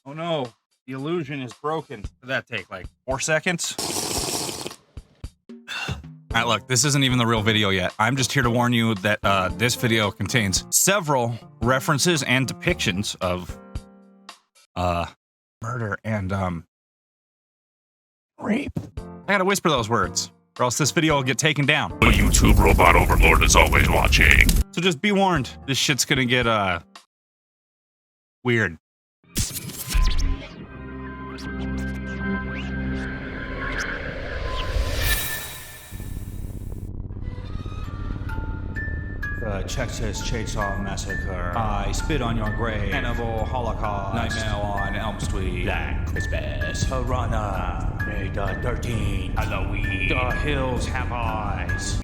Oh no, the illusion is broken. What did that take, like 4 seconds? All right, look, this isn't even the real video yet. I'm just here to warn you that this video contains several references and depictions of murder and rape. I gotta whisper those words, or else this video will get taken down. The YouTube robot overlord is always watching. So just be warned, this shit's gonna get weird. The Texas Chainsaw Massacre. I spit on your grave. Cannibal Holocaust. Nightmare on Elm Street. Black Christmas. Piranha. May the 13th. Halloween. The Hills Have Eyes.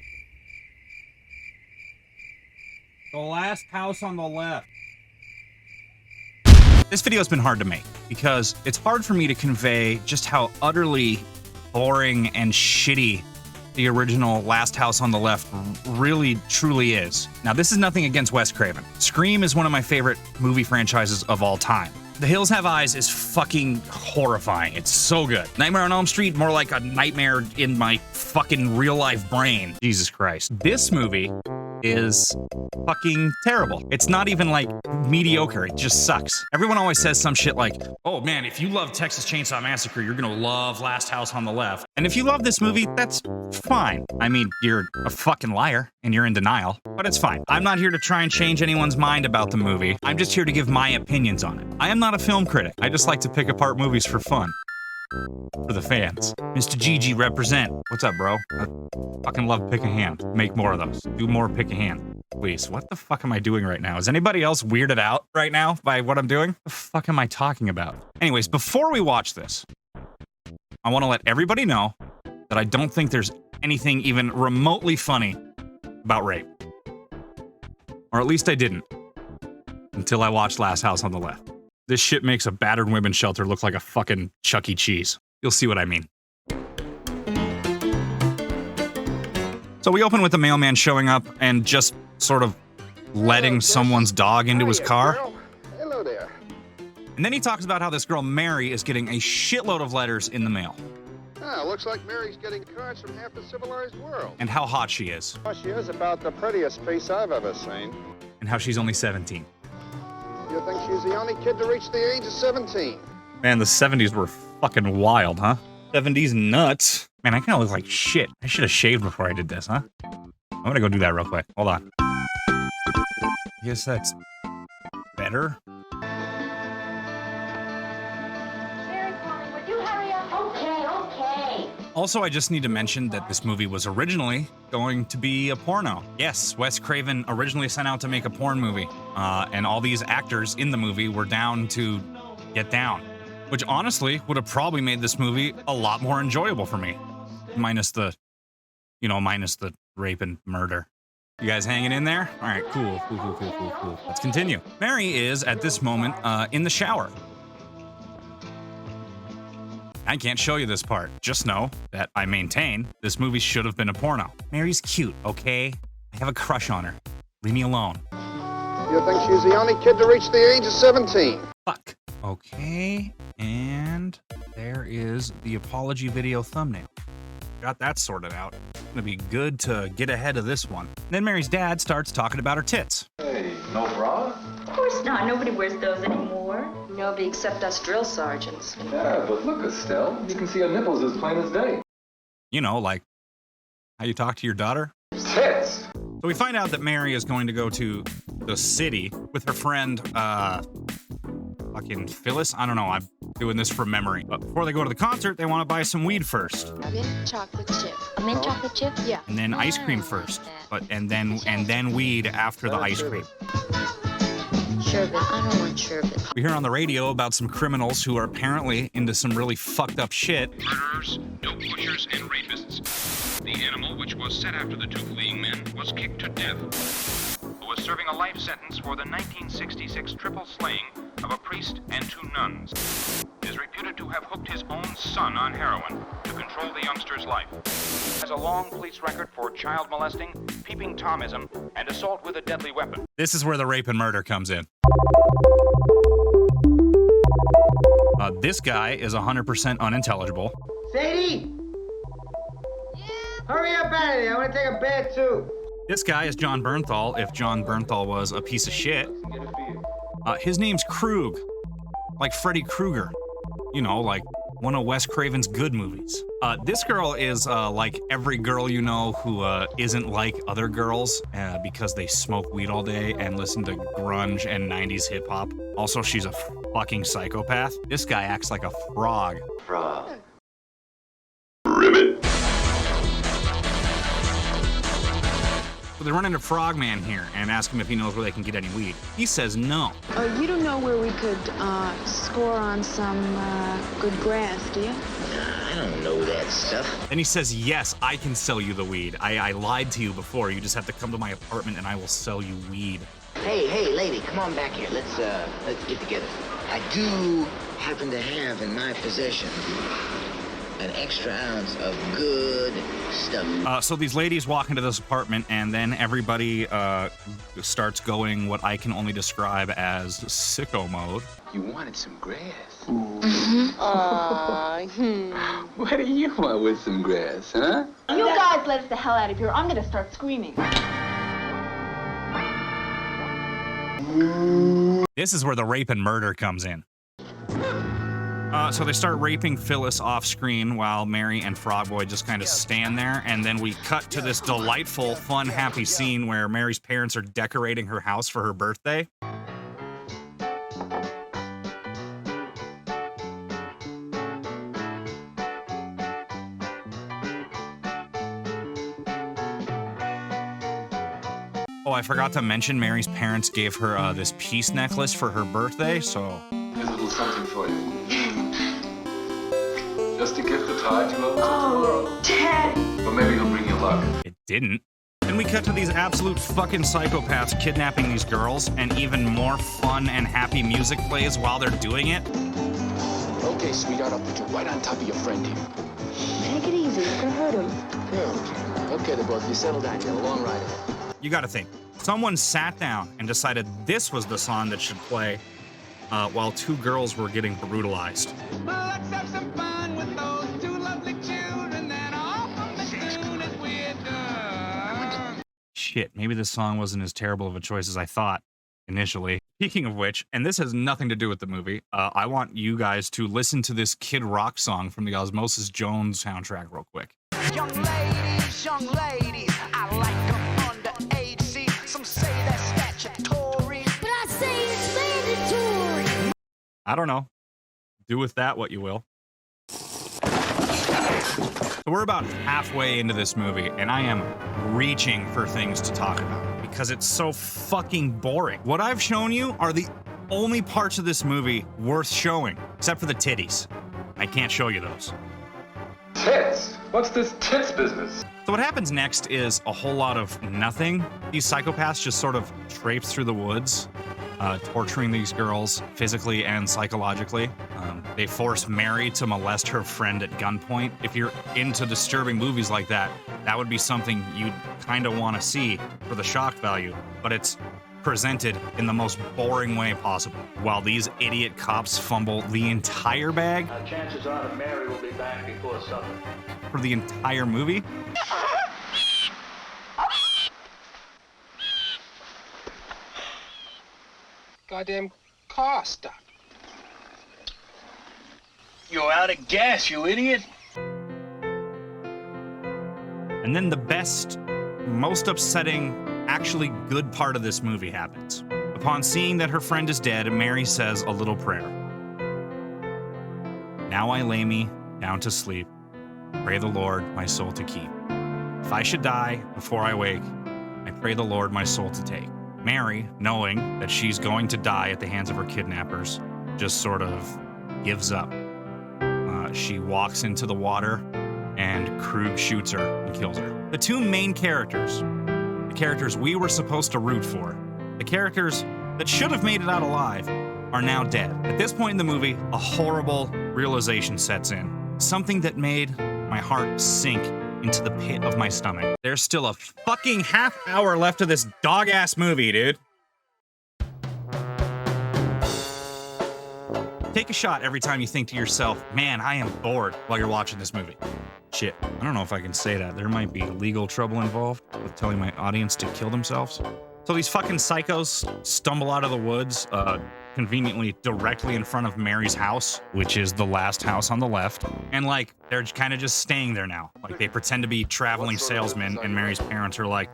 The Last House on the Left. This video's been hard to make because it's hard for me to convey just how utterly boring and shitty the original Last House on the Left really truly is. Now, this is nothing against Wes Craven. Scream is one of my favorite movie franchises of all time. The Hills Have Eyes is fucking horrifying. It's so good. Nightmare on Elm Street, more like a nightmare in my fucking real life brain. Jesus Christ. This movie is fucking terrible. It's not even like mediocre, it just sucks. Everyone always says some shit like, oh man, if you love Texas Chainsaw Massacre, you're gonna love Last House on the Left. And if you love this movie, that's fine. I mean, you're a fucking liar and you're in denial, but it's fine. I'm not here to try and change anyone's mind about the movie. I'm just here to give my opinions on it. I am not a film critic. I just like to pick apart movies for fun. For the fans. Mr. GG represent. What's up, bro? I fucking love Pick a Hand. Make more of those. Do more Pick a Hand. Please. What the fuck am I doing right now? Is anybody else weirded out right now by what I'm doing? What the fuck am I talking about? Anyways, before we watch this, I want to let everybody know that I don't think there's anything even remotely funny about rape. Or at least I didn't. Until I watched Last House on the Left. This shit makes a battered women's shelter look like a fucking Chuck E. Cheese. You'll see what I mean. So we open with the mailman showing up and just sort of letting someone's dog into his car. Hello there. And then he talks about how this girl Mary is getting a shitload of letters in the mail. Ah, looks like Mary's getting cards from half the civilized world. And how hot she is. Oh, she is about the prettiest face I've ever seen. And how she's only 17. You think she's the only kid to reach the age of 17? Man, the 70s were fucking wild, huh? 70s nuts. Man, I kind of look like shit. I should have shaved before I did this, huh? I'm gonna go do that real quick. Hold on. I guess that's better. Mary calling, would you hurry up? Okay. Also, I just need to mention that this movie was originally going to be a porno. Yes, Wes Craven originally sent out to make a porn movie. And all these actors in the movie were down to get down. Which honestly would have probably made this movie a lot more enjoyable for me. Minus the rape and murder. You guys hanging in there? All right, cool. Let's continue. Mary is, at this moment, in the shower. I can't show you this part. Just know that I maintain this movie should have been a porno. Mary's cute, okay? I have a crush on her. Leave me alone. You think she's the only kid to reach the age of 17? Fuck. Okay, and there is the apology video thumbnail. Got that sorted out. Gonna be good to get ahead of this one. Then Mary's dad starts talking about her tits. Hey, no bra? Of course not. Nobody wears those anymore. Nobody except us drill sergeants. Yeah, but look, Estelle, you can see her nipples as plain as day. You know, like how you talk to your daughter. Tits! So we find out that Mary is going to go to the city with her friend, fucking Phyllis? I don't know, I'm doing this from memory. But before they go to the concert, they want to buy some weed first. A mint chocolate chip. A mint chocolate chip? Yeah. And then ice cream first. And then weed after the ice cream. Sherbet. I don't want sherbet. We hear on the radio about some criminals who are apparently into some really fucked up shit. Murderers, dope pushers, and rapists. The animal, which was set after the two fleeing men, was kicked to death, who was serving a life sentence for the 1966 triple slaying of a priest and 2 nuns. Is reputed to have hooked his own son on heroin to control the youngster's life. Has a long police record for child molesting, peeping Tomism, and assault with a deadly weapon. This is where the rape and murder comes in. This guy is 100% unintelligible. Sadie! Hurry up out of there. I want to take a bath too. This guy is John Bernthal, if John Bernthal was a piece of shit. His name's Krug, like Freddy Krueger. You know, like one of Wes Craven's good movies. This girl is like every girl you know who isn't like other girls because they smoke weed all day and listen to grunge and 90s hip hop. Also, she's a fucking psychopath. This guy acts like a frog. Frog. Ribbit. So they run into Frogman here and ask him if he knows where they can get any weed. He says no. You don't know where we could score on some good grass, do you? I don't know that stuff. Then he says, yes, I can sell you the weed. I lied to you before. You just have to come to my apartment and I will sell you weed. Hey, lady, come on back here. Let's get together. I do happen to have in my possession an extra ounce of good stuff. So these ladies walk into this apartment, and then everybody starts going what I can only describe as sicko mode. You wanted some grass? What do you want with some grass, huh? You guys let us the hell out of here. I'm gonna start screaming. This is where the rape and murder comes in. So they start raping Phyllis off screen while Mary and Frogboy just kind of stand there, and then we cut to this delightful, fun, happy scene where Mary's parents are decorating her house for her birthday. Oh, I forgot to mention Mary's parents gave her this peace necklace for her birthday, so... Here's a little something for you. Just a gift of time to love Oh, Dad. Or maybe it'll bring you luck. It didn't. Then we cut to these absolute fucking psychopaths kidnapping these girls, and even more fun and happy music plays while they're doing it. Okay, sweetheart, I'll put you right on top of your friend here. Take it easy. You're gonna hurt him. Yeah, okay, the both of you settle down. You got a long ride ahead. You gotta think. Someone sat down and decided this was the song that should play while two girls were getting brutalized. Let's have some fun with those two lovely children that are from as soon as we're done. Shit, maybe this song wasn't as terrible of a choice as I thought initially. Speaking of which, and this has nothing to do with the movie, I want you guys to listen to this Kid Rock song from the Osmosis Jones soundtrack real quick. Young ladies, I like them underage. See, some say that's statutory, but I say it's mandatory. I don't know. Do with that what you will. So we're about halfway into this movie, and I am reaching for things to talk about because it's so fucking boring. What I've shown you are the only parts of this movie worth showing, except for the titties. I can't show you those. Tits? What's this tits business? So what happens next is a whole lot of nothing. These psychopaths just sort of traipse through the woods, torturing these girls physically and psychologically. They force Mary to molest her friend at gunpoint. If you're into disturbing movies like that, that would be something you'd kind of want to see for the shock value, but it's presented in the most boring way possible. While these idiot cops fumble the entire bag. Chances are that Mary will be back before supper. For the entire movie. Goddamn car stopped. You're out of gas, you idiot. And then the best, most upsetting, actually good part of this movie happens. Upon seeing that her friend is dead, Mary says a little prayer. Now I lay me down to sleep. Pray the Lord my soul to keep. If I should die before I wake, I pray the Lord my soul to take. Mary, knowing that she's going to die at the hands of her kidnappers, just sort of gives up. She walks into the water, and Krug shoots her and kills her. The two main characters, the characters we were supposed to root for, the characters that should have made it out alive, are now dead. At this point in the movie, a horrible realization sets in. Something that made my heart sink into the pit of my stomach. There's still a fucking half hour left of this dog-ass movie, dude. Take a shot every time you think to yourself, man, I am bored while you're watching this movie. Shit, I don't know if I can say that. There might be legal trouble involved with telling my audience to kill themselves. So these fucking psychos stumble out of the woods, conveniently directly in front of Mary's house, which is the last house on the left. And like, they're kind of just staying there now. Like they pretend to be traveling salesmen, and Mary's parents are like,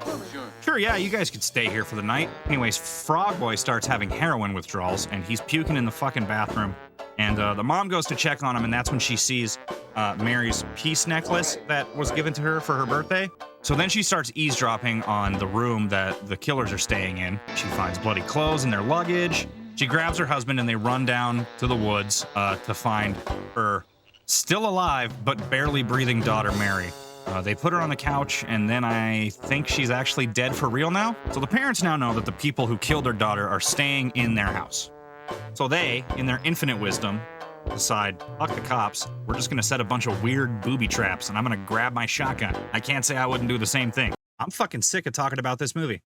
sure, yeah, you guys could stay here for the night. Anyways, Frog Boy starts having heroin withdrawals, and he's puking in the fucking bathroom. And the mom goes to check on him, and that's when she sees Mary's peace necklace that was given to her for her birthday. So then she starts eavesdropping on the room that the killers are staying in. She finds bloody clothes in their luggage. She grabs her husband, and they run down to the woods to find her still alive but barely breathing daughter, Mary. They put her on the couch, and then I think she's actually dead for real now. So the parents now know that the people who killed their daughter are staying in their house. So they, in their infinite wisdom, decide, fuck the cops, we're just gonna set a bunch of weird booby traps, and I'm gonna grab my shotgun. I can't say I wouldn't do the same thing. I'm fucking sick of talking about this movie.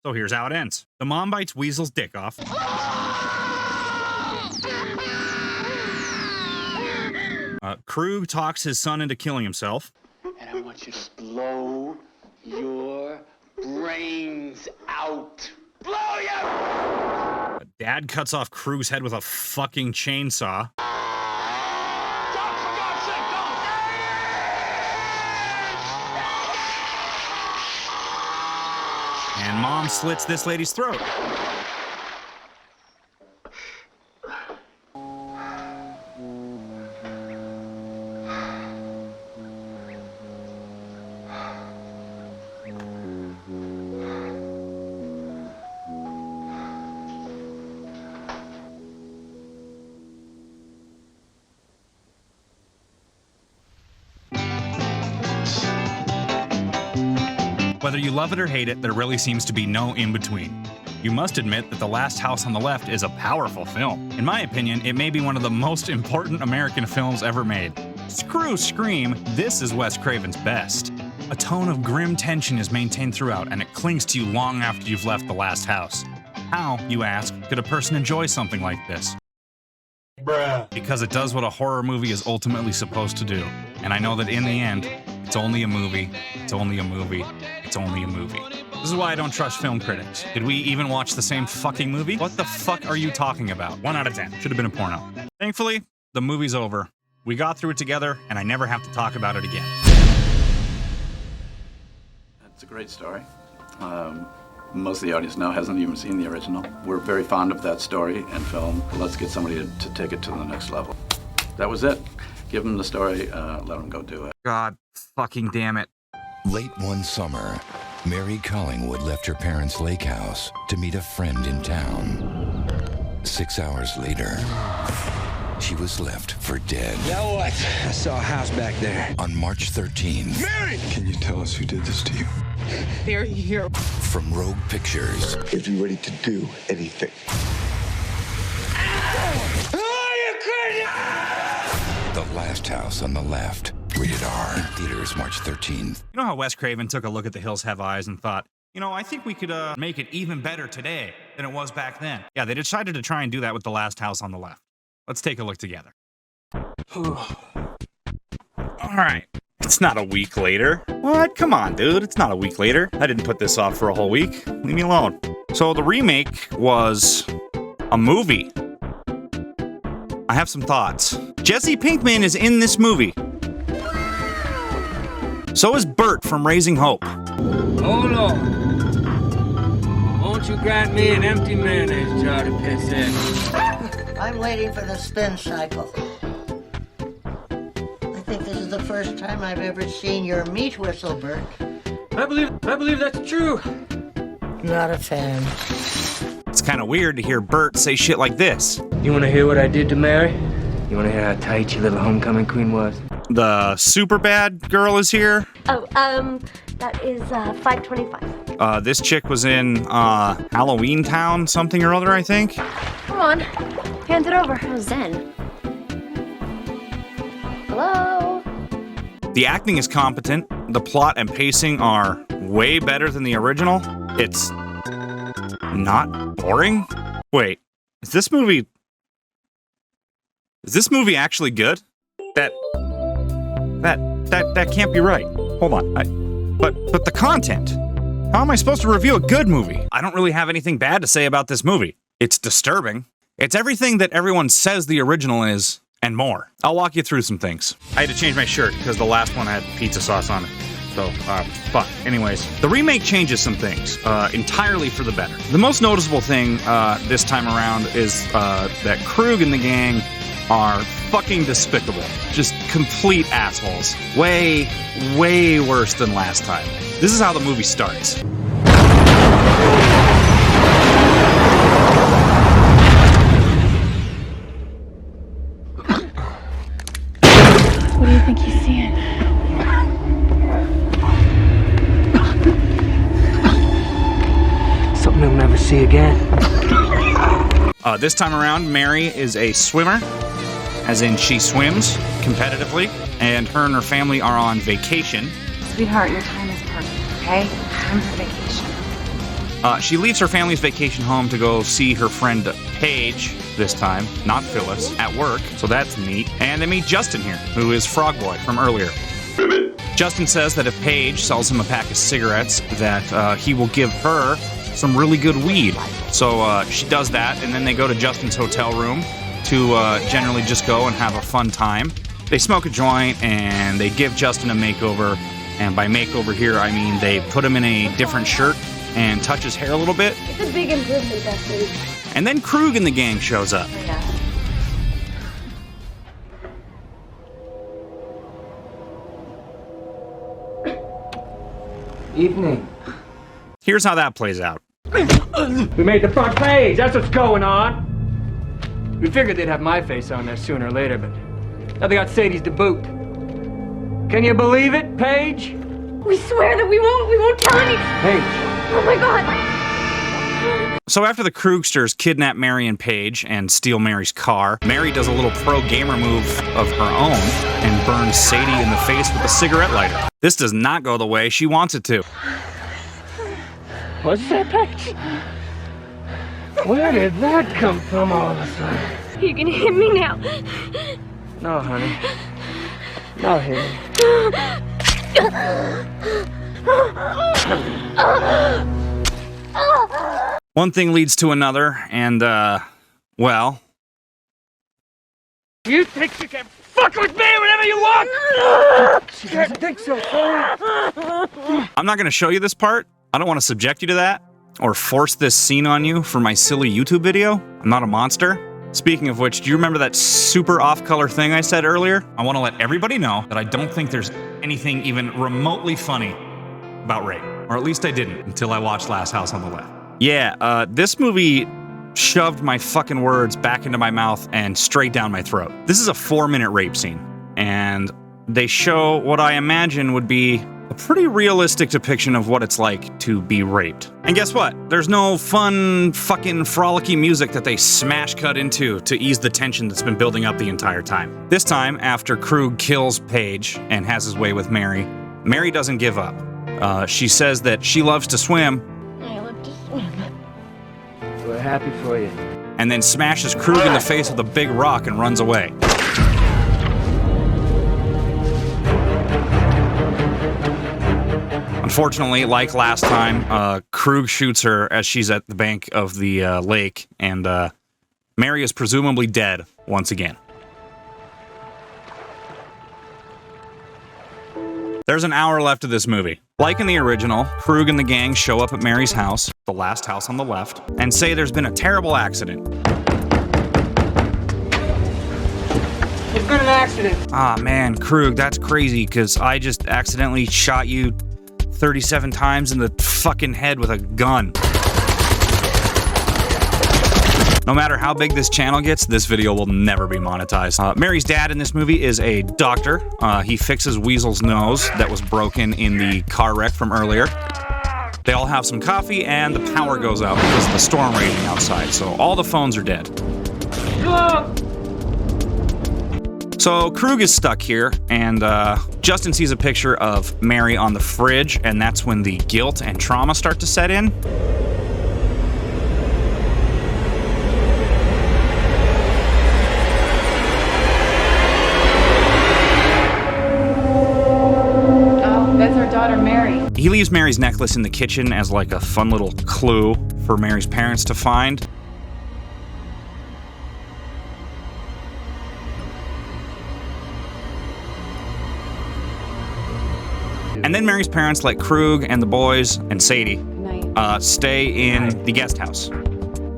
So here's how it ends. The mom bites Weasel's dick off. Krug talks his son into killing himself. And I want you to blow your brains out. Blow your... Dad cuts off Krug's head with a fucking chainsaw. And Mom slits this lady's throat. Whether you love it or hate it, there really seems to be no in-between. You must admit that The Last House on the Left is a powerful film. In my opinion, it may be one of the most important American films ever made. Screw Scream, this is Wes Craven's best. A tone of grim tension is maintained throughout, and it clings to you long after you've left the last house. How, you ask, could a person enjoy something like this? Bruh. Because it does what a horror movie is ultimately supposed to do. And I know that in the end, it's only a movie, it's only a movie, it's only a movie. This is why I don't trust film critics. Did we even watch the same fucking movie? What the fuck are you talking about? 1 out of 10. Should have been a porno. Thankfully, the movie's over. We got through it together, and I never have to talk about it again. It's a great story. Most of the audience now hasn't even seen the original. We're very fond of that story and film. Let's get somebody to take it to the next level. That was it. Give them the story, let them go do it. God fucking damn it. Late one summer, Mary Collingwood left her parents' lake house to meet a friend in town. 6 hours later, she was left for dead. Now what? I saw a house back there. On March 13th. Mary! Can you tell us who did this to you? They're here. From Rogue Pictures. Is he ready to do anything? The Last House on the Left. Rated R. Theaters March 13th. You know how Wes Craven took a look at The Hills Have Eyes and thought, you know, I think we could make it even better today than it was back then. Yeah, they decided to try and do that with The Last House on the Left. Let's take a look together. All right. It's not a week later. What? Come on, dude. It's not a week later. I didn't put this off for a whole week. Leave me alone. So the remake was a movie. I have some thoughts. Jesse Pinkman is in this movie. So is Bert from Raising Hope. Oh, Lord. Won't you grant me an empty mayonnaise jar to piss in? I'm waiting for the spin cycle. I think this is the first time I've ever seen your meat whistle, Bert. I believe that's true. Not a fan. It's kind of weird to hear Bert say shit like this. You want to hear what I did to Mary? You want to hear how tight your little homecoming queen was? The super bad girl is here. Oh, that is $5.25. This chick was in Halloween Town, something or other, I think. Come on, hand it over. Oh, Zen. Hello? The acting is competent. The plot and pacing are way better than the original. It's not boring. Wait, is this movie Is this movie actually good? That can't be right. Hold on. But the content. How am I supposed to review a good movie? I don't really have anything bad to say about this movie. It's disturbing. It's everything that everyone says the original is, and more. I'll walk you through some things. I had to change my shirt because the last one had pizza sauce on it. So, fuck. Anyways, the remake changes some things, entirely for the better. The most noticeable thing, this time around is, that Krug and the gang are fucking despicable. Just complete assholes. Way, way worse than last time. This is how the movie starts. What do you think he's seeing? Something he'll never see again. This time around, Mary is a swimmer, as in she swims competitively, and her and her family are on vacation. Sweetheart, your time is perfect, okay? Time for vacation. She leaves her family's vacation home to go see her friend Paige, this time, not Phyllis, at work, so that's neat. And they meet Justin here, who is Frog Boy from earlier. Justin says that if Paige sells him a pack of cigarettes, that he will give her some really good weed. So she does that, and then they go to Justin's hotel room to generally just go and have a fun time. They smoke a joint, and they give Justin a makeover. And by makeover here, I mean they put him in a different shirt and touch his hair a little bit. It's a big improvement, Dustin. And then Krug and the gang shows up. Yeah. Evening. Here's how that plays out. We made the front page. That's what's going on. We figured they'd have my face on there sooner or later, but now they got Sadie's to boot. Can you believe it, Paige? We swear that we won't tell any. Paige. Oh my God. So after the Krugsters kidnap Mary and Paige and steal Mary's car, Mary does a little pro gamer move of her own and burns Sadie in the face with a cigarette lighter. This does not go the way she wants it to. What's that, Paige? Where did that come from all of a sudden? You can hit me now. No, honey. No, hit One thing leads to another, and, well... You think you can fuck with me whenever you want? She doesn't think so, Paige. I'm not going to show you this part. I don't want to subject you to that, or force this scene on you for my silly YouTube video. I'm not a monster. Speaking of which, do you remember that super off-color thing I said earlier? I want to let everybody know that I don't think there's anything even remotely funny about rape. Or at least I didn't until I watched Last House on the Left. Yeah, this movie shoved my fucking words back into my mouth and straight down my throat. This is a 4-minute rape scene, and they show what I imagine would be a pretty realistic depiction of what it's like to be raped. And guess what? There's no fun, fucking frolicky music that they smash cut into to ease the tension that's been building up the entire time. This time, after Krug kills Paige and has his way with Mary, Mary doesn't give up. She says that she loves to swim. I love to swim. We're happy for you. And then smashes Krug in the face with a big rock and runs away. Unfortunately, like last time, Krug shoots her as she's at the bank of the lake, and Mary is presumably dead once again. There's an hour left of this movie. Like in the original, Krug and the gang show up at Mary's house, the last house on the left, and say there's been a terrible accident. There's been an accident. Ah, man, Krug, that's crazy, because I just accidentally shot you 37 times in the fucking head with a gun. No matter how big this channel gets, this video will never be monetized. Mary's dad in this movie is a doctor. He fixes Weasel's nose that was broken in the car wreck from earlier. They all have some coffee, and the power goes out because of the storm raging outside, so all the phones are dead. So Krug is stuck here, and Justin sees a picture of Mary on the fridge, and that's when the guilt and trauma start to set in. He leaves Mary's necklace in the kitchen as like a fun little clue for Mary's parents to find. And then Mary's parents let Krug and the boys and Sadie stay in the guest house.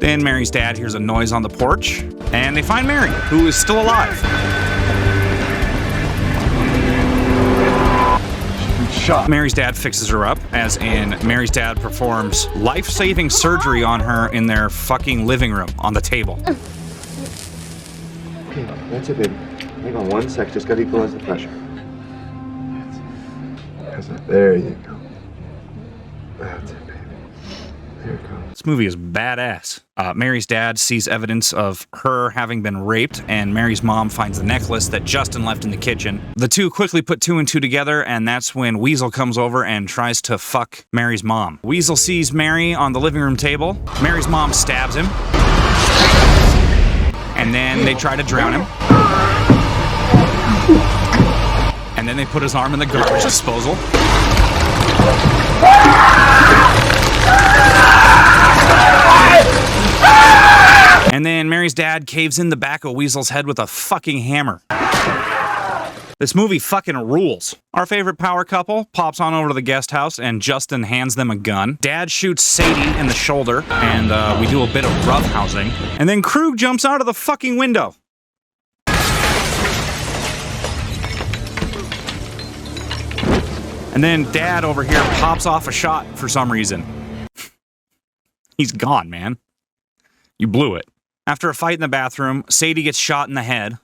Then Mary's dad hears a noise on the porch, and they find Mary, who is still alive. Shot. Mary's dad fixes her up, as in Mary's dad performs life-saving surgery on her in their fucking living room on the table. Okay, that's it, baby. Hang on 1 sec, just gotta equalize the pressure. There you go. That's it, baby. There it goes. This movie is badass. Mary's dad sees evidence of her having been raped, and Mary's mom finds the necklace that Justin left in the kitchen. The two quickly put 2 and 2 together, and that's when Weasel comes over and tries to fuck Mary's mom. Weasel sees Mary on the living room table. Mary's mom stabs him, and then they try to drown him. And then they put his arm in the garbage disposal. And then Mary's dad caves in the back of Weasel's head with a fucking hammer. This movie fucking rules. Our favorite power couple pops on over to the guest house, and Justin hands them a gun. Dad shoots Sadie in the shoulder, and we do a bit of roughhousing. And then Krug jumps out of the fucking window. And then Dad over here pops off a shot for some reason. He's gone, man. You blew it. After a fight in the bathroom, Sadie gets shot in the head.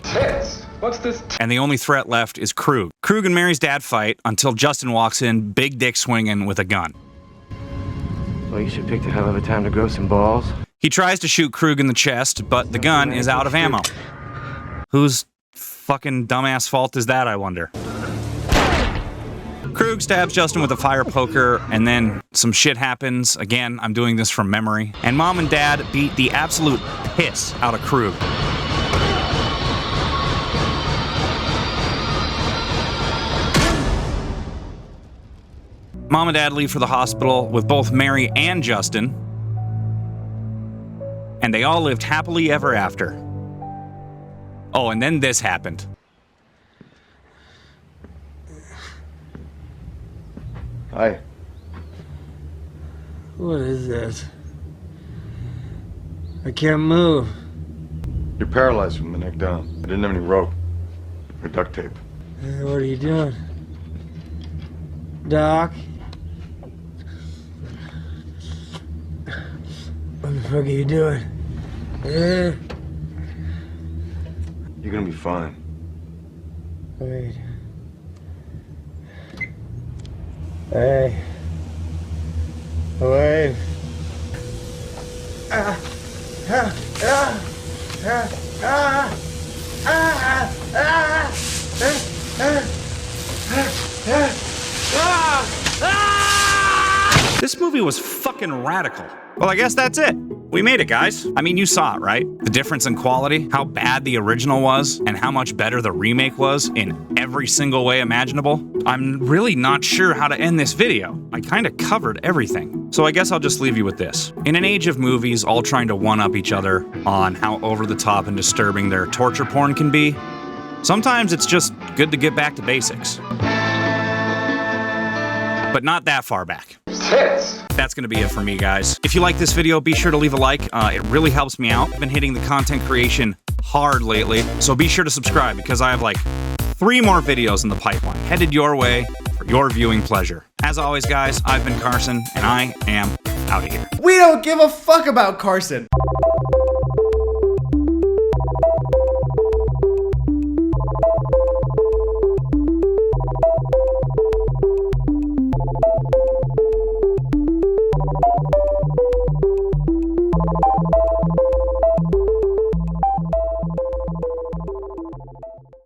Tits! What's this? And the only threat left is Krug. Krug and Mary's dad fight until Justin walks in, big dick swinging with a gun. Well, you should pick the hell of a time to grow some balls. He tries to shoot Krug in the chest, but the gun is out of ammo. Whose fucking dumbass fault is that, I wonder? Krug stabs Justin with a fire poker, and then some shit happens. Again, I'm doing this from memory. And Mom and Dad beat the absolute piss out of Krug. Mom and Dad leave for the hospital with both Mary and Justin. And they all lived happily ever after. Oh, and then this happened. Hi. What is this? I can't move. You're paralyzed from the neck down. I didn't have any rope or duct tape. What are you doing? Doc? What the fuck are you doing? You're gonna be fine. Wait. Hey. Wait. This movie was fucking radical. Well, I guess that's it. We made it, guys. I mean, you saw it, right? The difference in quality, how bad the original was, and how much better the remake was in every single way imaginable. I'm really not sure how to end this video. I kind of covered everything. So I guess I'll just leave you with this. In an age of movies all trying to one-up each other on how over-the-top and disturbing their torture porn can be, sometimes it's just good to get back to basics. But not that far back. That's gonna be it for me, guys. If you like this video, be sure to leave a like. It really helps me out. I've been hitting the content creation hard lately, so be sure to subscribe because I have like 3 more videos in the pipeline headed your way for your viewing pleasure. As always, guys, I've been Carson, and I am out of here. We don't give a fuck about Carson.